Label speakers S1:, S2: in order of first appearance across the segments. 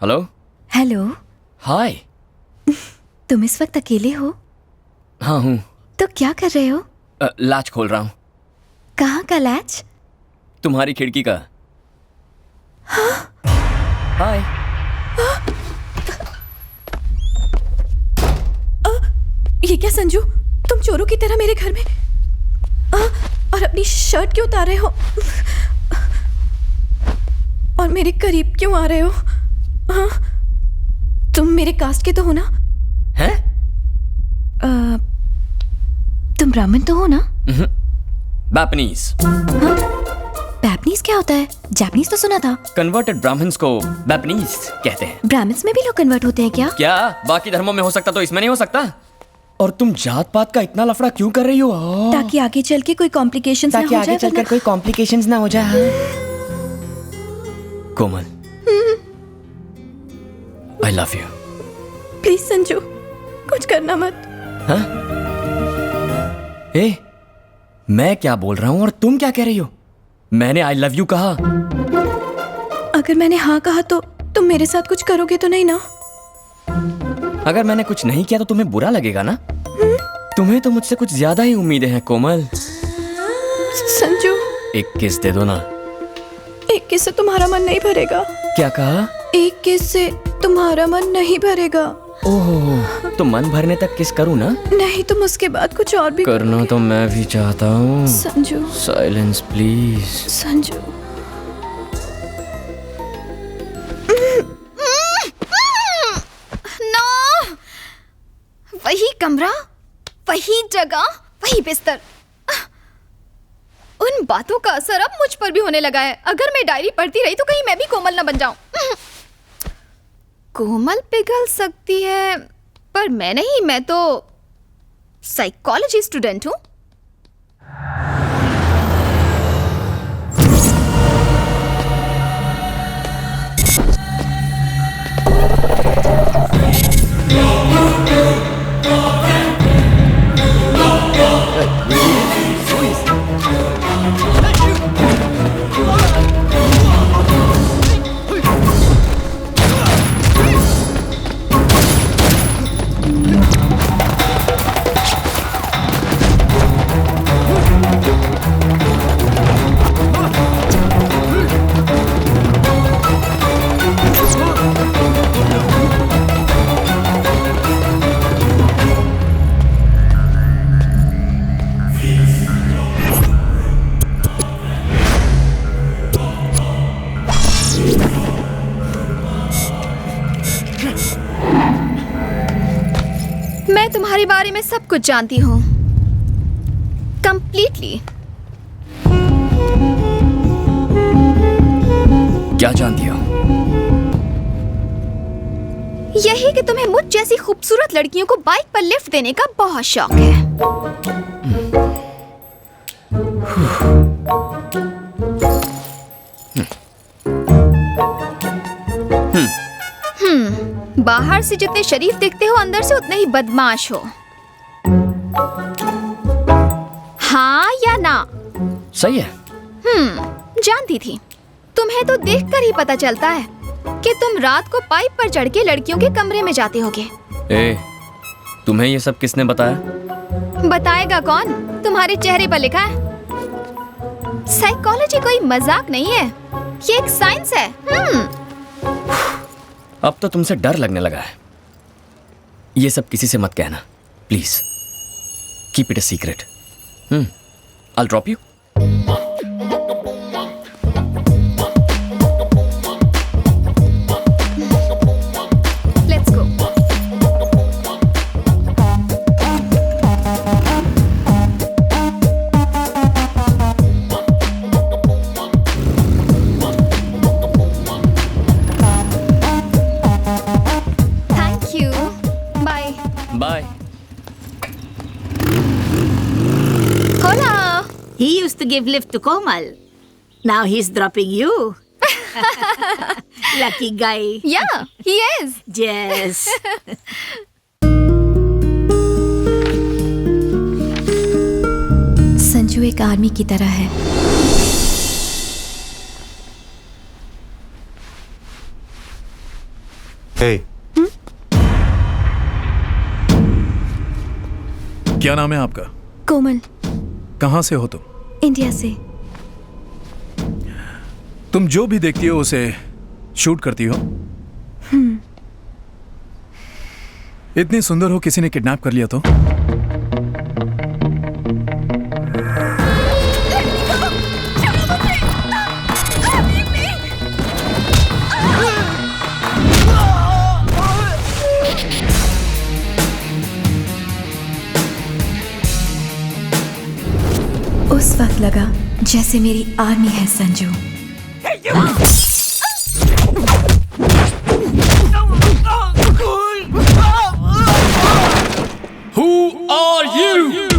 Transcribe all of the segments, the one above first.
S1: Hello.
S2: Hello.
S1: हाय।
S2: तुम इस वक्त अकेले हो?
S1: हाँ हूँ।
S2: तो क्या कर रहे हो?
S1: लैच खोल रहा हूँ।
S2: कहाँ का लैच?
S1: तुम्हारी खिड़की का। हाय।
S2: ये क्या संजू, तुम चोरों की तरह मेरे घर में और अपनी शर्ट क्यों उतार रहे हो और मेरे करीब क्यों आ रहे हो? तुम मेरे कास्ट के तो हो ना?
S1: हैं?
S2: तुम ब्राह्मण तो हो ना?
S1: बैपनीज।
S2: बैपनीज क्या होता है? जापानीज तो सुना था।
S1: कन्वर्टेड ब्राह्मण्स को बैपनीज कहते हैं।
S2: ब्राह्मण्स में भी लोग कन्वर्ट होते हैं क्या?
S1: क्या बाकी धर्मों में हो सकता तो इसमें नहीं हो सकता? और तुम जात पात का इतना लफड़ा क्यों कर रही हो?
S2: ताकि आगे चल के कोई कॉम्प्लिकेशंस ना हो जाए।
S1: ताकि आगे चलकर कोई कॉम्प्लिकेशंस ना हो जाए। Komal, I love you.
S2: Please Sanju, कुछ करना मत।
S1: हाँ? ए, मैं क्या बोल रहा हूँ और तुम क्या कह रही हो? मैंने आई लव यू कहा।
S2: अगर मैंने हाँ कहा तो तुम मेरे साथ कुछ करोगे तो नहीं ना?
S1: अगर मैंने कुछ नहीं किया तो तुम्हें बुरा लगेगा ना? तुम्हें तो मुझसे कुछ ज्यादा ही उम्मीदें हैं कोमल।
S2: संजू,
S1: एक किस दे दो ना।
S2: एक किस से तुम्हारा मन नहीं भरेगा।
S1: क्या कहा?
S2: एक किस से तुम्हारा मन नहीं भरेगा।
S1: ओह, तो मन भरने तक किस करूँ ना?
S2: नहीं, तुम उसके बाद कुछ और भी
S1: करना
S2: करोगे।
S1: तो मैं भी चाहता हूँ।
S2: Sanju.
S1: Silence please.
S2: Sanju.
S3: No, वही कमरा, वही जगह, वही बिस्तर। उन बातों का असर अब मुझ पर भी होने लगा है। अगर मैं डायरी पढ़ती रही तो कहीं मैं भी कोमल न बन जाऊं। कोमल पिघल सकती है पर मैं नहीं। मैं तो साइकोलॉजी स्टूडेंट हूं। मैं तुम्हारे बारे में सब कुछ जानती हूँ, कंप्लीटली।
S1: क्या जानती हो?
S3: यही कि तुम्हें मुझ जैसी खूबसूरत लड़कियों को बाइक पर लिफ्ट देने का बहुत शौक है। बाहर से जितने शरीफ दिखते हो, अंदर से उतने ही बदमाश हो। हाँ या ना?
S1: सही है।
S3: जानती थी। तुम्हें तो देखकर ही पता चलता है कि तुम रात को पाइप पर चढ़ के लड़कियों के कमरे में जाते होगे।
S1: ए, तुम्हें ये सब किसने बताया?
S3: बताएगा कौन? तुम्हारे चेहरे पर लिखा है। साइकोलॉजी कोई मजाक नहीं है, ये एक साइंस है।
S1: अब तो तुमसे डर लगने लगा है। ये सब किसी से मत कहना please. Keep it a secret. I'll drop you.
S3: Let's go. Thank you. Bye.
S1: Bye.
S3: Hola.
S4: He used to give lift to Komal. Now he's dropping you. Lucky guy.
S3: Yeah, he is.
S4: Yes.
S2: Sanju एक army की तरह है।
S5: हे,
S6: क्या नाम है आपका?
S2: कोमल,
S6: कहाँ से हो तुम?
S2: इंडिया से।
S6: तुम जो भी देखती हो उसे शूट करती हो? इतनी सुंदर हो, किसी ने किडनैप कर लिया तो?
S2: उस वक्त लगा जैसे मेरी आर्मी है संजू।
S1: Who are you?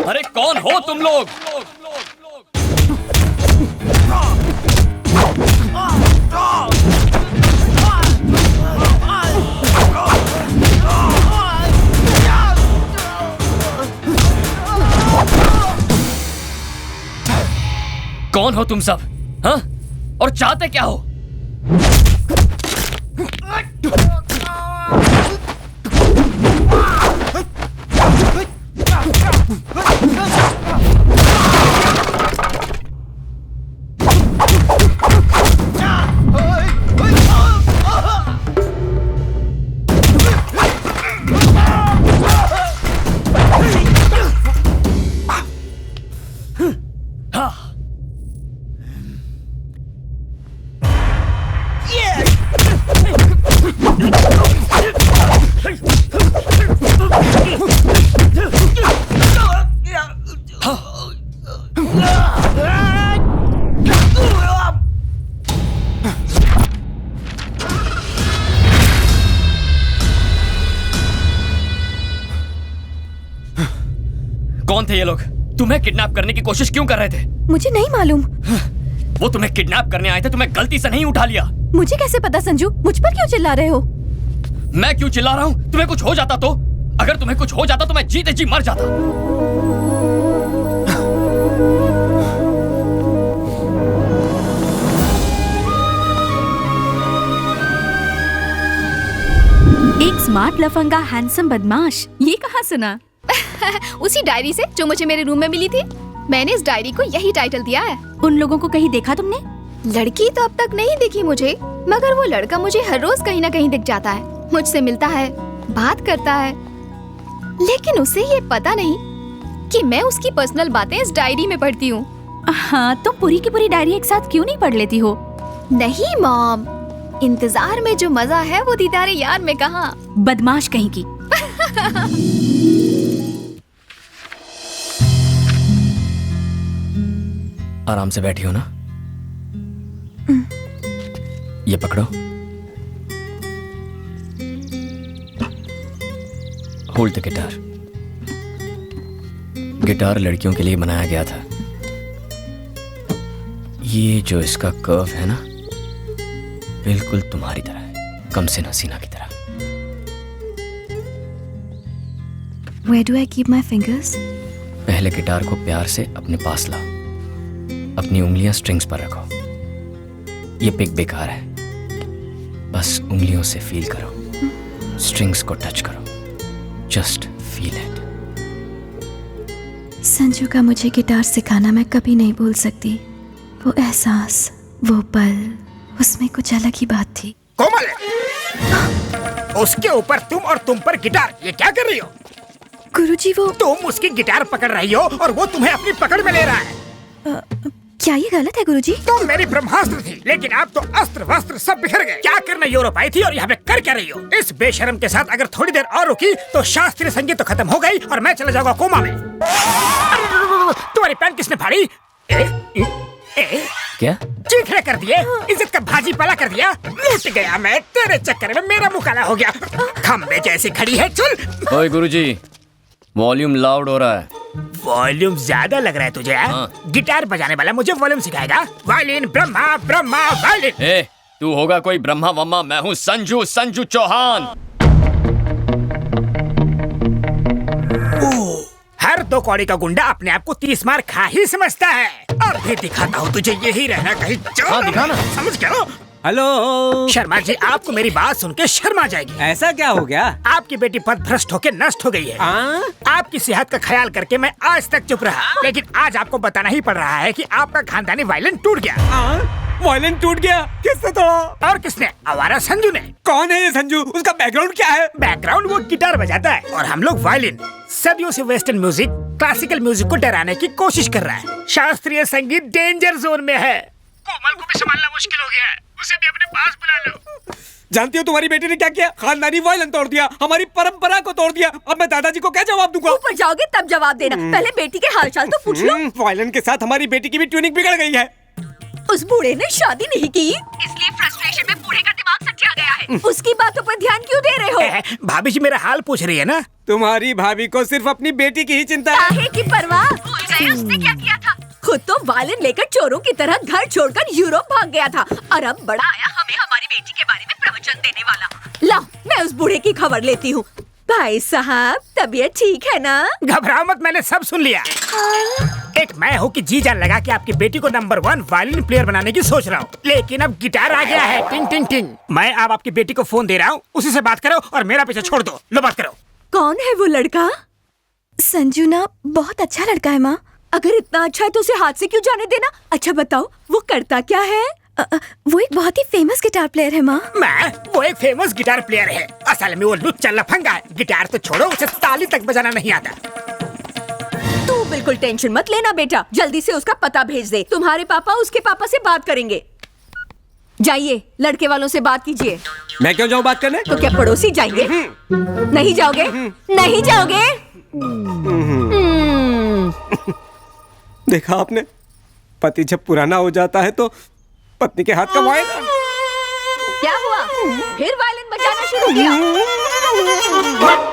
S1: अरे कौन हो तुम लोग? कौन हो तुम सब? हाँ? और चाहते क्या हो? कौन थे ये लोग? तुम्हें किडनैप करने की कोशिश क्यों कर रहे थे?
S2: मुझे नहीं मालूम।
S1: वो तुम्हें किडनैप करने आए थे, तुम्हें गलती से नहीं उठा लिया।
S2: मुझे कैसे पता संजू? मुझ पर क्यों चिल्ला रहे हो?
S1: मैं क्यों चिल्ला रहा हूँ? तुम्हें कुछ हो जाता तो? अगर तुम्हें कुछ हो जाता तो मैं जीते जी मर जाता।
S3: एक स्मार्ट लफंगा हैंडसम बदमाश, ये कहाँ सुना? उसी डायरी से जो मुझे मेरे रूम में मिली थी। मैंने इस डायरी को यही टाइटल दिया है।
S7: उन लोगों को कहीं देखा तुमने?
S3: लड़की तो अब तक नहीं दिखी मुझे, मगर वो लड़का मुझे हर रोज कहीं ना कहीं दिख जाता है। मुझसे मिलता है, बात करता है, लेकिन उसे ये पता नहीं कि मैं उसकी पर्सनल बातें इस डायरी में पढ़ती हूँ।
S7: हाँ, तुम पूरी की पूरी डायरी एक साथ क्यों नहीं पढ़ लेती हो?
S3: नहीं मॉम, इंतजार में जो मजा है वो दीदारे यार में कहाँ।
S7: बदमाश कहीं की।
S1: आराम से बैठी हो ना? ये पकड़ो। Hold the guitar. गिटार लड़कियों के लिए बनाया गया था। ये जो इसका कर्व है ना, बिल्कुल तुम्हारी तरह है, कम से हसीना की तरह।
S2: Where do I keep my fingers?
S1: पहले गिटार को प्यार से अपने पास लाओ, अपनी उंगलियां स्ट्रिंग्स पर रखो। ये पिक बेकार है, बस उंगलियों से फील करो, स्ट्रिंग्स को टच करो, जस्ट फील इट।
S2: संजू का मुझे गिटार सिखाना मैं कभी नहीं भूल सकती। वो एहसास, वो पल, उसमें कुछ अलग ही बात थी।
S8: कोमल, उसके ऊपर तुम और तुम पर गिटार, ये क्या कर रही हो?
S2: गुरुजी वो
S8: तुम उसकी गिटार पकड़ रही हो और वो तुम्हें अपनी पकड़ में ले रहा है।
S2: क्या ये गलत है गुरुजी?
S8: तुम मेरी ब्रह्मास्त्र थी, लेकिन अब तो अस्त्र वस्त्र सब बिखर गए। क्या करने यूरोप आई थी और यहाँ पे कर क्या रही हो? इस बेशर्म के साथ अगर थोड़ी देर और रुकी तो शास्त्रीय संगीत तो खत्म हो गई और मैं चला जाऊंगा कोमा में। तुम्हारी पैंट किसने फाड़ी?
S1: क्या?
S8: चीखने कर दिए, इज्जत का भाजी पाला कर दिया। लूट गया मैं तेरे चक्कर में, मेरा मुंह काला हो गया। खम्बे जैसी खड़ी है, चल।
S1: ओए गुरुजी, वॉल्यूम लाउड हो रहा है।
S8: वॉल्यूम ज्यादा लग रहा है तुझे?
S1: हाँ।
S8: गिटार बजाने वाला मुझे वॉल्यूम सिखाएगा? Violin Brahma, Brahma violin.
S1: ए, तू होगा कोई ब्रह्मा वम्मा, मैं हूँ संजू चौहान।
S8: हर 2 कौड़ी का गुंडा अपने आप को 30 मार खा ही समझता है। अब भी दिखाता हूँ तुझे, यही रहना कहीं चोर।
S1: हाँ, दिखाना।
S8: समझ गया?
S5: हेलो
S8: शर्मा जी, आपको मेरी बात सुन के शर्मा जाएगी।
S5: ऐसा क्या हो गया?
S8: आपकी बेटी पथभ्रष्ट होकर नष्ट हो गई है। आपकी सेहत का ख्याल करके मैं आज तक चुप रहा, लेकिन आज आपको बताना ही पड़ रहा है कि आपका खानदानी वायलिन टूट गया।
S5: वायलिन टूट गया? किसने तोड़ा?
S8: और किसने? आवारा संजू ने।
S5: कौन है ये संजू? उसका बैकग्राउंड क्या है?
S8: बैकग्राउंड, वो गिटार बजाता है और हम लोग वायलिन। सदियों से वेस्टर्न म्यूजिक क्लासिकल म्यूजिक को डराने की कोशिश कर रहा है। शास्त्रीय संगीत डेंजर जोन में है। कोमल को भी संभालना मुश्किल हो गया है, उसे भी अपने पास बुला लो।
S5: जानती हो तुम्हारी बेटी ने क्या किया? खानदानी वायलिन तोड़ दिया, हमारी परंपरा को तोड़ दिया। अब मैं दादाजी को क्या जवाब दूंगा?
S9: ऊपर जाओगे तब जवाब देना, पहले बेटी के हालचाल तो पूछ लो।
S5: वायलिन के साथ हमारी बेटी की भी ट्यूनिंग बिगड़ गई है।
S9: उस बूढ़े ने शादी नहीं की, इसलिए फ्रस्ट्रेशन में बूढ़े का दिमाग सटिया गया है। उसकी बातों पर ध्यान क्यों दे रहे हो?
S8: भाभी जी मेरा हाल पूछ रही है ना।
S5: तुम्हारी भाभी को सिर्फ अपनी बेटी की ही चिंता है।
S9: काहे की परवाह? भूल गए उसने क्या किया था? खुद तो वायलिन लेकर चोरों की तरह घर छोड़कर यूरोप भाग गया था, और अब बड़ा आया हमें हमारी बेटी के बारे में प्रवचन देने वाला। लाओ, मैं उस बूढ़े की खबर लेती हूँ। भाई साहब, तबीयत ठीक है ना?
S8: घबराओ मत, मैंने सब सुन लिया। एक मैं हूँ कि जी जान लगा कि आपकी बेटी को नंबर 1 वायलिन प्लेयर बनाने की सोच रहा हूँ, लेकिन अब गिटार आ गया है। टिंग टिंग टिंग। मैं अब आपकी बेटी को फोन दे रहा हूँ, उसी से बात करो और मेरा पीछे छोड़ दो। लो बात करो।
S9: कौन है वो लड़का?
S2: संजू ना बहुत अच्छा लड़का है माँ।
S9: अगर इतना अच्छा है तो उसे हाथ से क्यों जाने देना? अच्छा बताओ, वो करता क्या है?
S2: वो एक बहुत ही फेमस गिटार प्लेयर है माँ।
S8: वो एक फेमस गिटार प्लेयर है। असल में वो लुच्चा लफंगा है। गिटार तो छोड़ो, उसे ताली तक बजाना नहीं आता।
S9: तू बिल्कुल टेंशन मत लेना बेटा, जल्दी से उसका पता भेज दे। तुम्हारे पापा उसके पापा से बात करेंगे। जाइए, लड़के वालों से बात कीजिए।
S5: मैं क्यों जाऊँ बात करने?
S9: तो क्या पड़ोसी जाएंगे? नहीं जाओगे? नहीं जाओगे?
S5: देखा आपने, पति जब पुराना हो जाता है तो पत्नी के हाथ का वायलिन।
S9: क्या हुआ? फिर वायलिन बजाना शुरू किया?